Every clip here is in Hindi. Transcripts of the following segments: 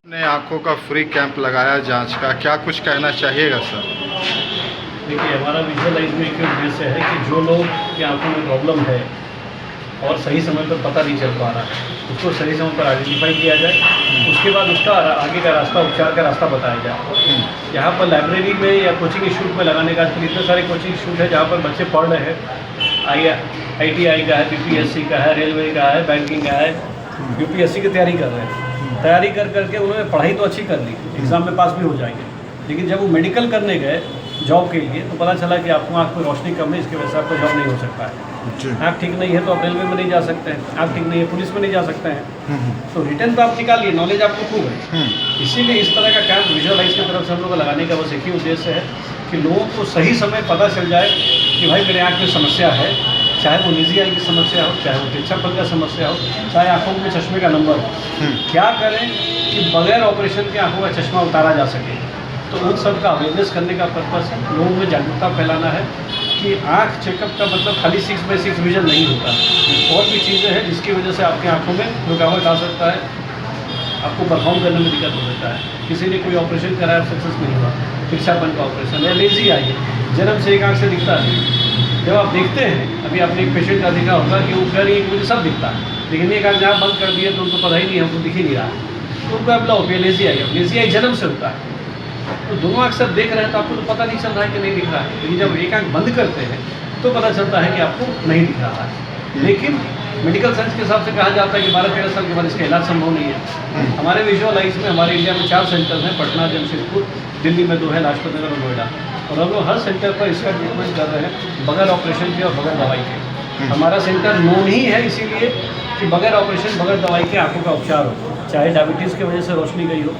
ने आंखों का फ्री कैंप लगाया जांच का, क्या कुछ कहना चाहिएगा सर? देखिए, हमारा विजुअलाइज में एक उद्देश्य है कि जो लोग की आंखों में प्रॉब्लम है और सही समय पर पता नहीं चल पा रहा है, उसको सही समय पर आइडेंटिफाई किया जाए। उसके बाद उसका आगे का रास्ता, उपचार का रास्ता बताया जाए। यहाँ पर लाइब्रेरी में या कोचिंग इंस्टीट्यूट में लगाने का आजकल इतने सारे कोचिंग इंस्टीट्यूट है जहाँ पर बच्चे पढ़ रहे हैं। ITI का है, BPSC का है, रेलवे का है, बैंकिंग का है, UPSC की तैयारी कर रहे हैं। तैयारी कर करके उन्होंने पढ़ाई तो अच्छी कर ली, एग्ज़ाम में पास भी हो जाएंगे, लेकिन जब वो मेडिकल करने गए जॉब के लिए तो पता चला कि आपको आँख में रोशनी कम है, इसकी वजह से आपका जॉब नहीं हो सकता है। आँख ठीक नहीं है तो आप रेलवे में नहीं जा सकते हैं, आँख ठीक नहीं है पुलिस में नहीं जा सकते हैं। तो रिटर्न तो आप निकालिए, नॉलेज आपको खूब है। इसीलिए इस तरह का कैंप विजुअलाइज की तरफ से हम लोग को लगाने का बस एक ही उद्देश्य है कि लोगों को सही समय पता चल जाए कि भाई मेरे आँख में समस्या है, चाहे वो निजी आई की समस्या हो, चाहे वो तिरछापन का समस्या हो, चाहे आँखों में चश्मे का नंबर हो। क्या करें कि बगैर ऑपरेशन के आँखों का चश्मा उतारा जा सके। तो उन सब का अवेयरनेस करने का पर्पस है, लोगों में जागरूकता फैलाना है कि आँख चेकअप का मतलब खाली 6x6 विजन नहीं होता, और भी चीज़ें हैं जिसकी वजह से आपकी आँखों में रुकावट आ सकता है, आपको परफॉर्म करने में दिक्कत हो सकता है। किसी ने कोई ऑपरेशन कराया, सक्सेस नहीं हुआ, तिरछापन का ऑपरेशन है, लेजी आई है, जन्म से एक आँख से दिखता है। जब आप देखते हैं, अभी आपने एक पेशेंट का देखा होगा कि वो कह रही है कि मुझे सब दिखता है, लेकिन एक आँख जहाँ बंद कर दिया तो उनको पता ही नहीं, हमको दिख ही नहीं रहा, तो उनको अब लो लेजी आई। अब लेजी आई जन्म से होता है, तो दोनों आँख सब देख रहे हैं तो आपको तो पता नहीं चल रहा है कि नहीं दिख रहा है, लेकिन जब एक आँख बंद करते हैं तो पता चलता है कि आपको नहीं दिख रहा है। लेकिन मेडिकल साइंस के हिसाब से कहा जाता है कि 12-13 साल के बाद इसका इलाज संभव नहीं है। हमारे विजुअलाइज में हमारे इंडिया में 4 सेंटर हैं, पटना, जमशेदपुर, दिल्ली में 2 है, लाजपत नगर और नोएडा, और हम लोग हर सेंटर पर इसका ट्रीटमेंट कर रहे हैं बगैर ऑपरेशन के और बगैर दवाई के। हमारा सेंटर नोन ही है इसीलिए कि बगैर ऑपरेशन बगैर दवाई के आँखों का उपचार हो, चाहे डायबिटीज़ की वजह से रोशनी गई हो,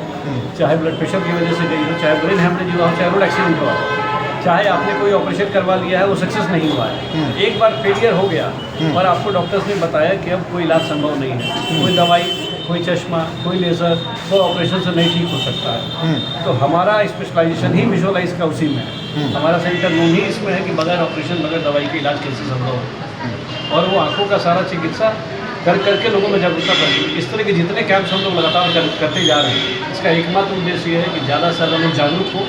चाहे ब्लड प्रेशर की वजह से गई हो, चाहे ब्रेन हेमरेज हुआ हो, चाहे रोड एक्सीडेंट हुआ हो, चाहे आपने कोई ऑपरेशन करवा लिया है वो सक्सेस नहीं हुआ है, एक बार फेलियर हो गया और आपको डॉक्टर्स ने बताया कि अब कोई इलाज संभव नहीं है, कोई दवाई, कोई चश्मा, कोई लेज़र, कोई ऑपरेशन से नहीं ठीक हो सकता है। तो हमारा स्पेशलाइजेशन ही विजुअलाइज का उसी में है। हमारा सेंटर नोन ही इसमें है कि बगैर ऑपरेशन बगैर दवाई के इलाज कैसे संभव है, और वो आँखों का सारा चिकित्सा कर करके लोगों में जागरूकता बढ़ेगी। इस तरह के जितने कैंप्स हम लोग लगातार करते जा रहे हैं, इसका एकमात्र उद्देश्य ये है कि ज़्यादा से ज़्यादा लोग जागरूक हो,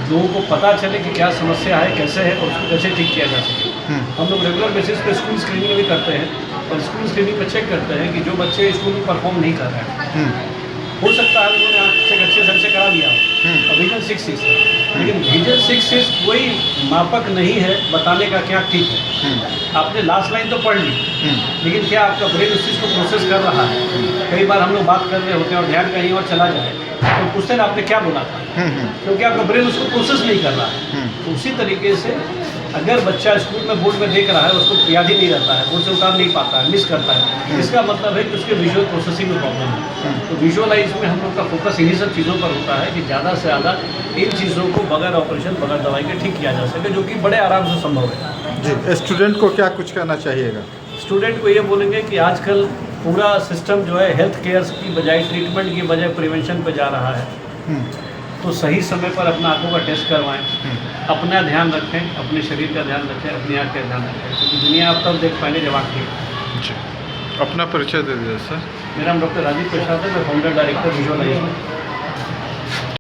लोगों को पता चले कि क्या समस्या है, कैसे है और उसको कैसे ठीक किया जा सके। हम लोग रेगुलर बेसिस पे स्कूल स्क्रीनिंग भी करते हैं, और स्कूल स्क्रीनिंग पे चेक करते हैं कि जो बच्चे स्कूल में परफॉर्म नहीं कर रहे हैं, हो सकता है उन्होंने आँख चेक अच्छे से करा लिया हो और विजन 6 है, लेकिन विजन 6 कोई मापक नहीं है बताने का क्या ठीक है। आपने लास्ट लाइन तो पढ़ ली, लेकिन क्या आपका ब्रेन उस चीज़ को प्रोसेस कर रहा है? कई बार हम लोग बात कर रहे होते हैं और ध्यान कहीं और चला जाए तो पूछते हैं आपने क्या बोला था, क्योंकि आपका ब्रेन उसको प्रोसेस नहीं कर रहा है। तो उसी तरीके से अगर बच्चा स्कूल में बोर्ड में देख रहा है, उसको याद ही नहीं रहता है, बोर्ड से उतार नहीं पाता है, मिस करता है, इसका मतलब है कि उसके विजुअल प्रोसेसिंग में प्रॉब्लम है। तो विजुअलाइज में हम लोग का फोकस इन्हीं सब चीज़ों पर होता है कि ज़्यादा से ज़्यादा इन चीज़ों को बगैर ऑपरेशन बगैर दवाई के ठीक किया जा सके, जो कि बड़े आराम से संभव है। जी, स्टूडेंट को क्या कुछ कहना चाहिएगा? स्टूडेंट को ये बोलेंगे कि आजकल पूरा सिस्टम जो है हेल्थ केयर की बजाय, ट्रीटमेंट की बजाय प्रिवेंशन पे जा रहा है, तो सही समय पर अपना आँखों का टेस्ट करवाएं, अपना ध्यान रखें, अपने शरीर का ध्यान रखें, अपनी आँख का ध्यान रखें, क्योंकि दुनिया आप तब देख पाएंगे जब आँख ठीक। अपना परिचय दे दीजिए सर। मेरा नाम डॉक्टर राजीव प्रसाद है, मैं फाउंडर डायरेक्टर विजुअलाइज हूँ।